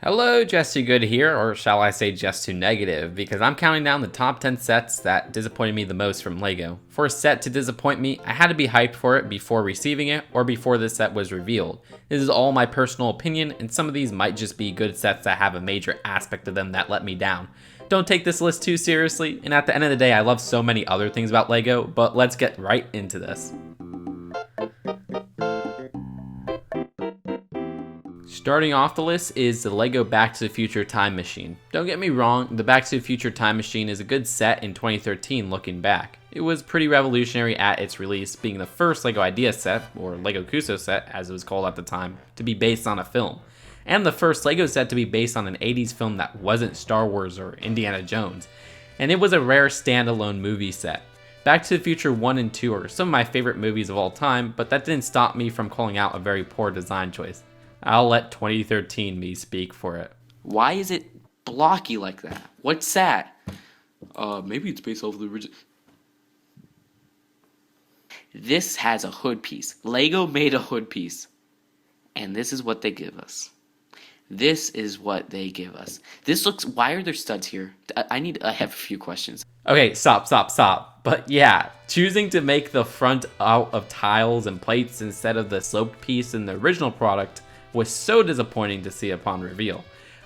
Hello, Just Too Good here, or shall I say Just Too Negative, because I'm counting down the top 10 sets that disappointed me the most from LEGO. For a set to disappoint me, I had to be hyped for it before receiving it, or before the set was revealed. This is all my personal opinion, and some of these might just be good sets that have a major aspect of them that let me down. Don't take this list too seriously, and at the end of the day, I love so many other things about LEGO, but let's get right into this. Starting off the list is the LEGO Back to the Future Time Machine. Don't get me wrong, the Back to the Future Time Machine is a good set in 2013 looking back. It was pretty revolutionary at its release, being the first LEGO Idea set, or LEGO Cuusoo set as it was called at the time, to be based on a film. And the first LEGO set to be based on an 80s film that wasn't Star Wars or Indiana Jones. And it was a rare standalone movie set. Back to the Future 1 and 2 are some of my favorite movies of all time, but that didn't stop me from calling out a very poor design choice. I'll let 2013 me speak for it. Why is it blocky like that? What's that? Maybe it's based off the original. This has a hood piece. Lego made a hood piece. And this is what they give us. This is what they give us. This looks... Why are there studs here? I have a few questions. Okay, stop. But yeah, choosing to make the front out of tiles and plates instead of the sloped piece in the original product was so disappointing to see upon reveal.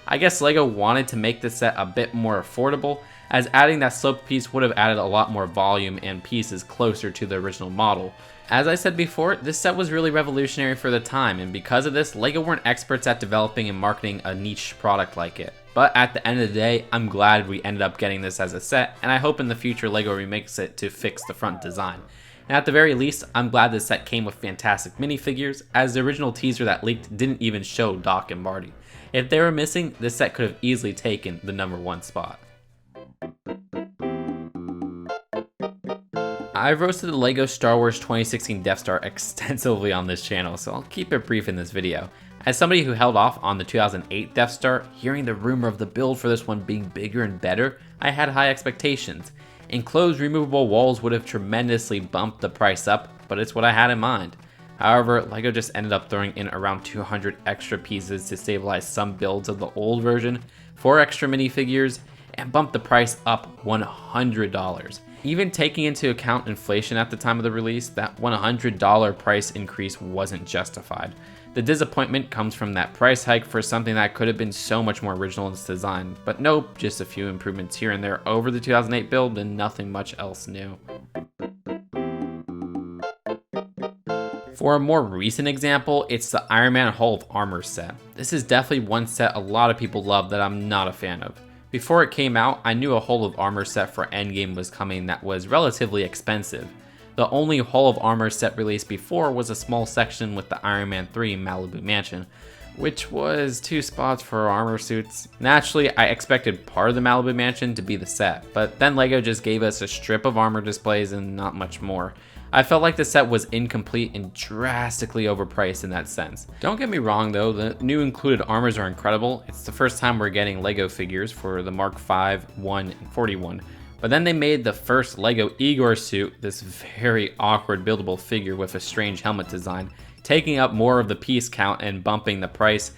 I guess LEGO wanted to make this set a bit more affordable, as adding that sloped piece would have added a lot more volume and pieces closer to the original model. As I said before, this set was really revolutionary for the time, and because of this, LEGO weren't experts at developing and marketing a niche product like it. But at the end of the day, I'm glad we ended up getting this as a set, and I hope in the future LEGO remakes it to fix the front design. And at the very least, I'm glad this set came with fantastic minifigures, as the original teaser that leaked didn't even show Doc and Marty. If they were missing, this set could have easily taken the #1 spot. I've roasted the LEGO Star Wars 2016 Death Star extensively on this channel, so I'll keep it brief in this video. As somebody who held off on the 2008 Death Star, hearing the rumor of the build for this one being bigger and better, I had high expectations. Enclosed removable walls would have tremendously bumped the price up, but it's what I had in mind. However, LEGO just ended up throwing in around 200 extra pieces to stabilize some builds of the old version, 4 extra minifigures, and bumped the price up $100. Even taking into account inflation at the time of the release, that $100 price increase wasn't justified. The disappointment comes from that price hike for something that could have been so much more original in its design, but nope, just a few improvements here and there over the 2008 build and nothing much else new. For a more recent example, it's the Iron Man Hall of Armor set. This is definitely one set a lot of people love that I'm not a fan of. Before it came out, I knew a Hall of Armor set for Endgame was coming that was relatively expensive. The only Hall of Armor set released before was a small section with the Iron Man 3 Malibu Mansion, which was 2 spots for armor suits. Naturally, I expected part of the Malibu Mansion to be the set, but then LEGO just gave us a strip of armor displays and not much more. I felt like the set was incomplete and drastically overpriced in that sense. Don't get me wrong though, the new included armors are incredible. It's the first time we're getting LEGO figures for the Mark V, 1, and 41. But then they made the first LEGO Igor suit, this very awkward buildable figure with a strange helmet design, taking up more of the piece count and bumping the price,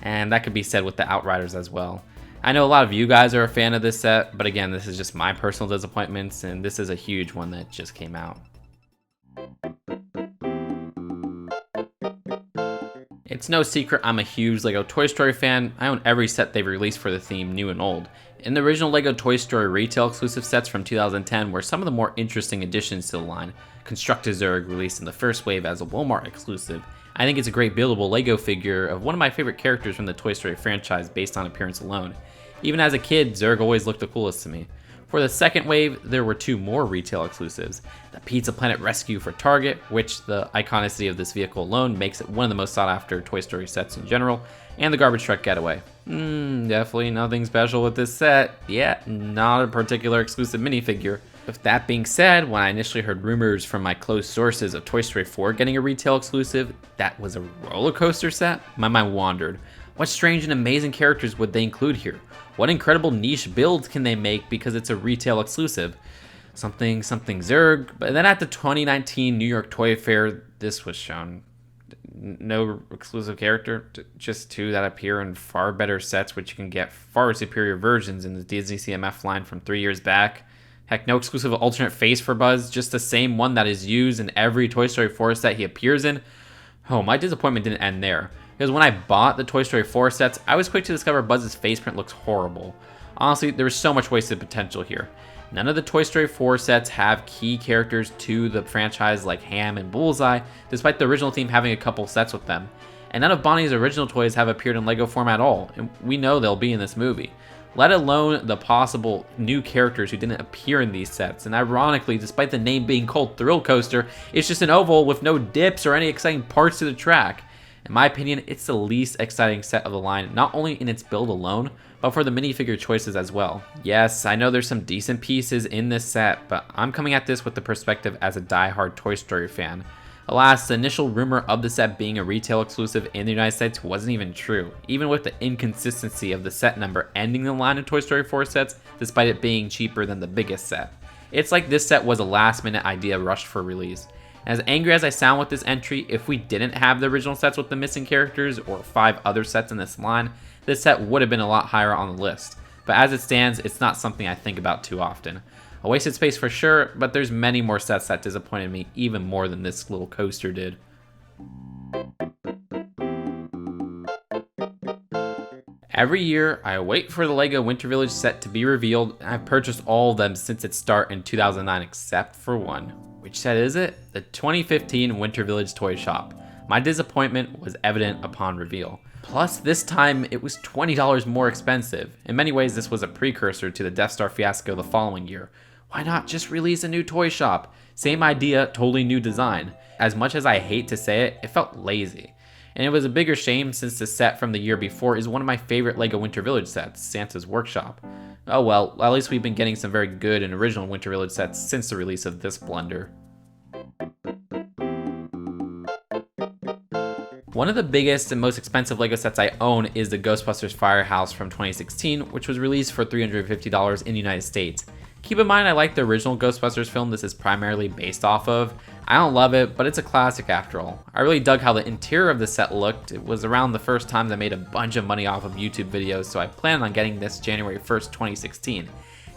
and that could be said with the Outriders as well. I know a lot of you guys are a fan of this set, but again, this is just my personal disappointments, and this is a huge one that just came out. It's no secret I'm a huge LEGO Toy Story fan. I own every set they've released for the theme, new and old. And the original LEGO Toy Story retail exclusive sets from 2010 were some of the more interesting additions to the line. Construct-A-Zurg, released in the first wave as a Walmart exclusive. I think it's a great buildable LEGO figure of one of my favorite characters from the Toy Story franchise based on appearance alone. Even as a kid, Zurg always looked the coolest to me. For the second wave, there were 2 more retail exclusives. The Pizza Planet Rescue for Target, which the iconicity of this vehicle alone makes it one of the most sought after Toy Story sets in general, and the Garbage Truck Getaway. Definitely nothing special with this set. Yeah, not a particular exclusive minifigure. With that being said, when I initially heard rumors from my close sources of Toy Story 4 getting a retail exclusive, that was a roller coaster set, my mind wandered. What strange and amazing characters would they include here? What incredible niche builds can they make because it's a retail exclusive? Something Zurg. But then at the 2019 New York Toy Fair, this was shown. No exclusive character, just 2 that appear in far better sets, which you can get far superior versions in the Disney CMF line from 3 years back. Heck, no exclusive alternate face for Buzz, just the same one that is used in every Toy Story 4 set he appears in. Oh, my disappointment didn't end there, because when I bought the Toy Story 4 sets, I was quick to discover Buzz's face print looks horrible. Honestly, there was so much wasted potential here. None of the Toy Story 4 sets have key characters to the franchise like Ham and Bullseye, despite the original theme having a couple sets with them. And none of Bonnie's original toys have appeared in LEGO form at all, and we know they'll be in this movie. Let alone the possible new characters who didn't appear in these sets. And ironically, despite the name being called Thrill Coaster, it's just an oval with no dips or any exciting parts to the track. In my opinion, it's the least exciting set of the line, not only in its build alone, but for the minifigure choices as well. Yes, I know there's some decent pieces in this set, but I'm coming at this with the perspective as a die-hard Toy Story fan. Alas, the initial rumor of the set being a retail exclusive in the United States wasn't even true, even with the inconsistency of the set number ending the line of Toy Story 4 sets, despite it being cheaper than the biggest set. It's like this set was a last-minute idea rushed for release. As angry as I sound with this entry, if we didn't have the original sets with the missing characters or 5 other sets in this line, this set would have been a lot higher on the list. But as it stands, it's not something I think about too often. A wasted space for sure, but there's many more sets that disappointed me even more than this little coaster did. Every year, I wait for the LEGO Winter Village set to be revealed, and I've purchased all of them since its start in 2009 except for one. Which set is it? The 2015 Winter Village Toy Shop. My disappointment was evident upon reveal. Plus, this time, it was $20 more expensive. In many ways, this was a precursor to the Death Star fiasco the following year. Why not just release a new toy shop? Same idea, totally new design. As much as I hate to say it, it felt lazy. And it was a bigger shame since the set from the year before is one of my favorite LEGO Winter Village sets, Santa's Workshop. Oh well, at least we've been getting some very good and original Winter Village sets since the release of this blunder. One of the biggest and most expensive LEGO sets I own is the Ghostbusters Firehouse from 2016, which was released for $350 in the United States. Keep in mind I like the original Ghostbusters film this is primarily based off of. I don't love it, but it's a classic after all. I really dug how the interior of the set looked. It was around the first time I made a bunch of money off of YouTube videos, so I plan on getting this January 1st, 2016.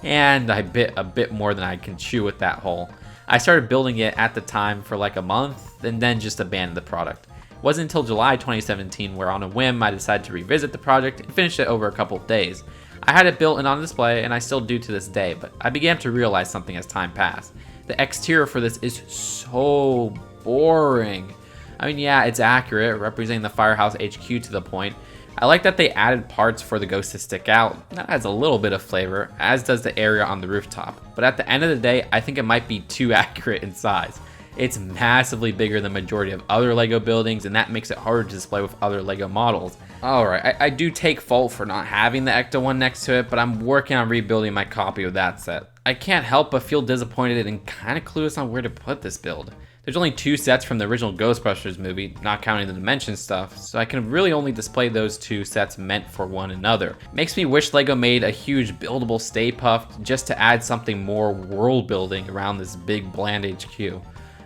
And I bit a bit more than I can chew with that hole. I started building it at the time for like a month, and then just abandoned the product. It wasn't until July 2017 where on a whim I decided to revisit the project and finish it over a couple of days. I had it built and on display, and I still do to this day, but I began to realize something as time passed. The exterior for this is so boring. I mean, yeah, it's accurate, representing the Firehouse HQ to the point. I like that they added parts for the ghost to stick out. That adds a little bit of flavor, as does the area on the rooftop. But at the end of the day, I think it might be too accurate in size. It's massively bigger than the majority of other LEGO buildings, and that makes it harder to display with other LEGO models. Alright, I do take fault for not having the Ecto one next to it, but I'm working on rebuilding my copy of that set. I can't help but feel disappointed and kinda clueless on where to put this build. There's only 2 sets from the original Ghostbusters movie, not counting the Dimensions stuff, so I can really only display those 2 sets meant for one another. Makes me wish LEGO made a huge buildable Stay Puft just to add something more world building around this big bland HQ.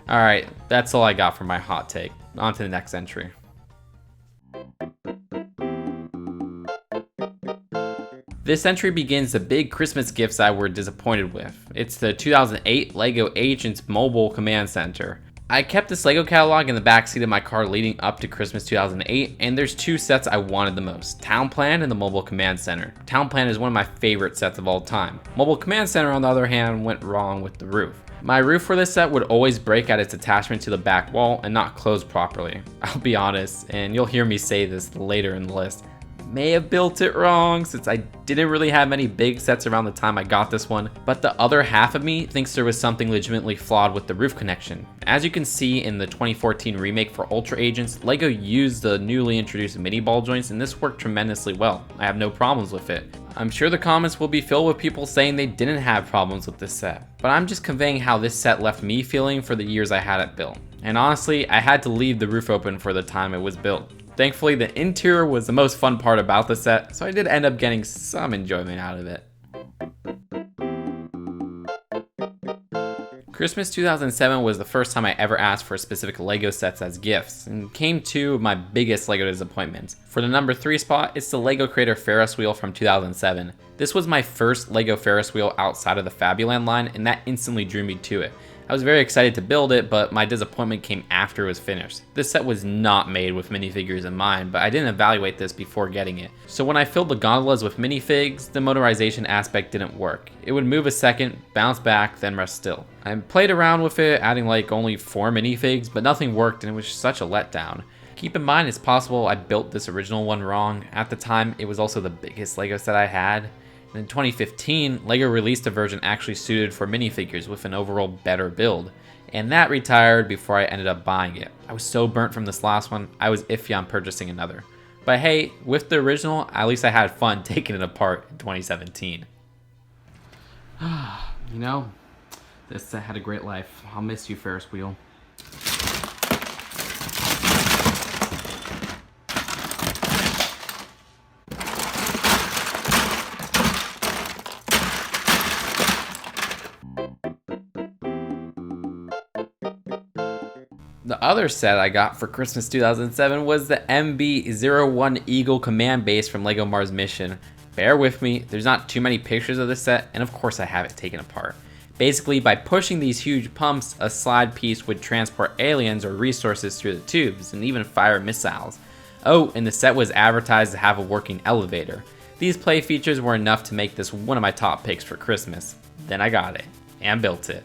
Alright, that's all I got for my hot take. On to the next entry. This entry begins the big Christmas gifts I were disappointed with. It's the 2008 LEGO Agents Mobile Command Center. I kept this LEGO catalog in the backseat of my car leading up to Christmas 2008, and there's 2 sets I wanted the most, Town Plan and the Mobile Command Center. Town Plan is one of my favorite sets of all time. Mobile Command Center, on the other hand, went wrong with the roof. My roof for this set would always break at its attachment to the back wall and not close properly. I'll be honest, and you'll hear me say this later in the list, may have built it wrong since I didn't really have many big sets around the time I got this one, but the other half of me thinks there was something legitimately flawed with the roof connection. As you can see in the 2014 remake for Ultra Agents, LEGO used the newly introduced mini ball joints and this worked tremendously well. I have no problems with it. I'm sure the comments will be filled with people saying they didn't have problems with this set, but I'm just conveying how this set left me feeling for the years I had it built. And honestly, I had to leave the roof open for the time it was built. Thankfully, the interior was the most fun part about the set, so I did end up getting some enjoyment out of it. Christmas 2007 was the first time I ever asked for specific LEGO sets as gifts, and came two of my biggest LEGO disappointments. For the number 3 spot, it's the LEGO Creator Ferris Wheel from 2007. This was my first LEGO Ferris Wheel outside of the Fabuland line, and that instantly drew me to it. I was very excited to build it, but my disappointment came after it was finished. This set was not made with minifigures in mind, but I didn't evaluate this before getting it. So when I filled the gondolas with minifigs, the motorization aspect didn't work. It would move a second, bounce back, then rest still. I played around with it, adding like only 4 minifigs, but nothing worked and it was such a letdown. Keep in mind, it's possible I built this original one wrong. At the time, it was also the biggest LEGO set I had. In 2015, LEGO released a version actually suited for minifigures with an overall better build, and that retired before I ended up buying it. I was so burnt from this last one, I was iffy on purchasing another. But hey, with the original, at least I had fun taking it apart in 2017. You know, this set had a great life. I'll miss you, Ferris Wheel. The other set I got for Christmas 2007 was the MB-01 Eagle command base from LEGO Mars Mission. Bear with me, there's not too many pictures of this set, and of course I have it taken apart. Basically, by pushing these huge pumps, a slide piece would transport aliens or resources through the tubes, and even fire missiles. Oh, and the set was advertised to have a working elevator. These play features were enough to make this one of my top picks for Christmas. Then I got it, and built it.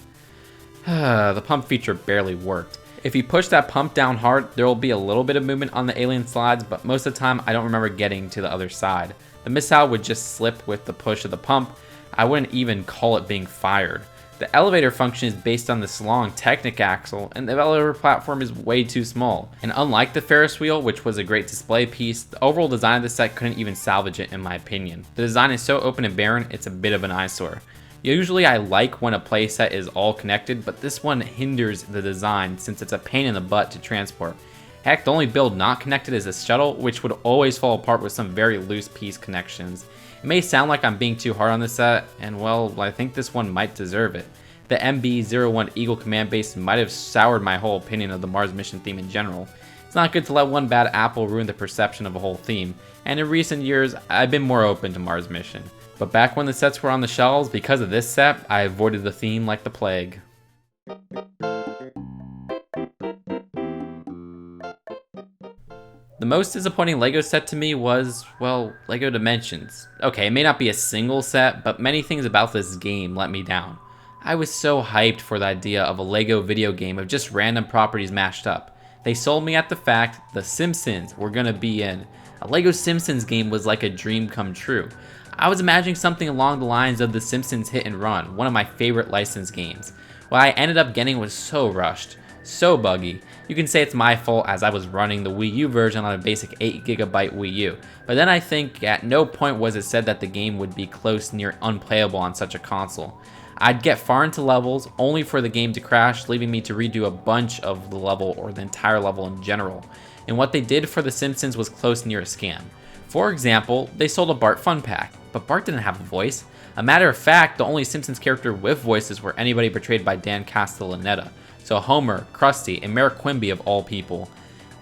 The pump feature barely worked. If you push that pump down hard, there will be a little bit of movement on the alien slides, but most of the time I don't remember getting to the other side. The missile would just slip with the push of the pump. I wouldn't even call it being fired. The elevator function is based on this long Technic axle, and the elevator platform is way too small. And unlike the Ferris Wheel, which was a great display piece, the overall design of the set couldn't even salvage it in my opinion. The design is so open and barren, it's a bit of an eyesore. Usually I like when a playset is all connected, but this one hinders the design since it's a pain in the butt to transport. Heck, the only build not connected is a shuttle, which would always fall apart with some very loose piece connections. It may sound like I'm being too hard on this set, and well, I think this one might deserve it. The MB-01 Eagle command base might have soured my whole opinion of the Mars mission theme in general. It's not good to let one bad apple ruin the perception of a whole theme, and in recent years, I've been more open to Mars mission. But back when the sets were on the shelves, because of this set, I avoided the theme like the plague. The most disappointing LEGO set to me was, well, LEGO Dimensions. Okay, it may not be a single set, but many things about this game let me down. I was so hyped for the idea of a LEGO video game of just random properties mashed up. They sold me at the fact the Simpsons were gonna be in. A LEGO Simpsons game was like a dream come true. I was imagining something along the lines of the Simpsons Hit and Run, one of my favorite licensed games. What I ended up getting was so rushed, so buggy. You can say it's my fault as I was running the Wii U version on a basic 8GB Wii U, but then I think at no point was it said that the game would be close near unplayable on such a console. I'd get far into levels only for the game to crash, leaving me to redo a bunch of the level or the entire level in general. And what they did for The Simpsons was close near a scam. For example, they sold a Bart Fun Pack, but Bart didn't have a voice. A matter of fact, the only Simpsons character with voices were anybody portrayed by Dan Castellaneta. So Homer, Krusty, and Mayor Quimby of all people.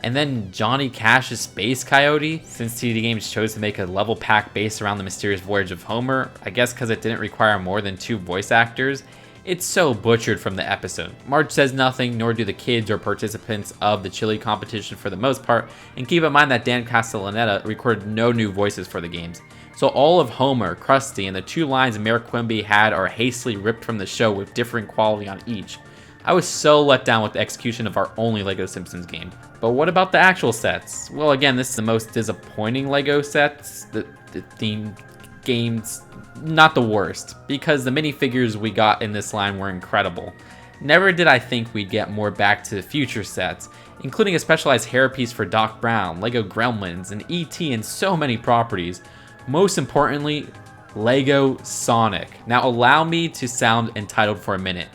And then Johnny Cash's Space Coyote, since CD Games chose to make a level pack based around the mysterious voyage of Homer, I guess because it didn't require more than 2 voice actors. It's so butchered from the episode. Marge says nothing, nor do the kids or participants of the chili competition for the most part, and keep in mind that Dan Castellaneta recorded no new voices for the games. So all of Homer, Krusty, and the 2 lines Mayor Quimby had are hastily ripped from the show with differing quality on each. I was so let down with the execution of our only LEGO Simpsons game. But what about the actual sets? Well, again, this is the most disappointing LEGO sets. The theme games, not the worst, because the minifigures we got in this line were incredible. Never did I think we'd get more Back to the Future sets, including a specialized hairpiece for Doc Brown, LEGO Gremlins, and E.T. and so many properties. Most importantly, LEGO Sonic. Now allow me to sound entitled for a minute.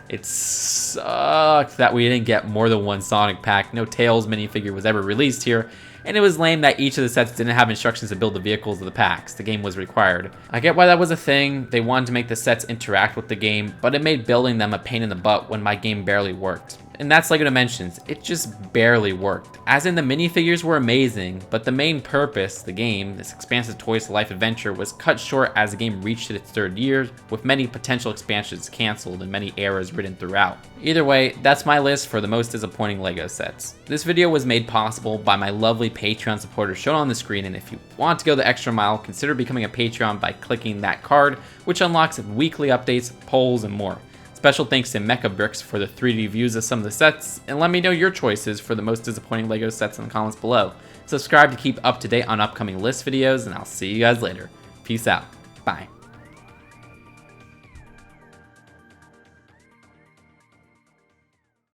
It sucked that we didn't get more than one Sonic pack. No Tails minifigure was ever released here, and it was lame that each of the sets didn't have instructions to build the vehicles of the packs the game was required. I get why that was a thing, they wanted to make the sets interact with the game, but it made building them a pain in the butt when my game barely worked. And that's LEGO Dimensions, it just barely worked. As in, the minifigures were amazing, but the main purpose, the game, this expansive Toys to Life adventure, was cut short as the game reached its third year, with many potential expansions cancelled and many errors written throughout. Either way, that's my list for the most disappointing LEGO sets. This video was made possible by my lovely Patreon supporters shown on the screen, and if you want to go the extra mile, consider becoming a Patreon by clicking that card, which unlocks weekly updates, polls, and more. Special thanks to Mecha Bricks for the 3D views of some of the sets, and let me know your choices for the most disappointing LEGO sets in the comments below. Subscribe to keep up to date on upcoming list videos, and I'll see you guys later. Peace out. Bye.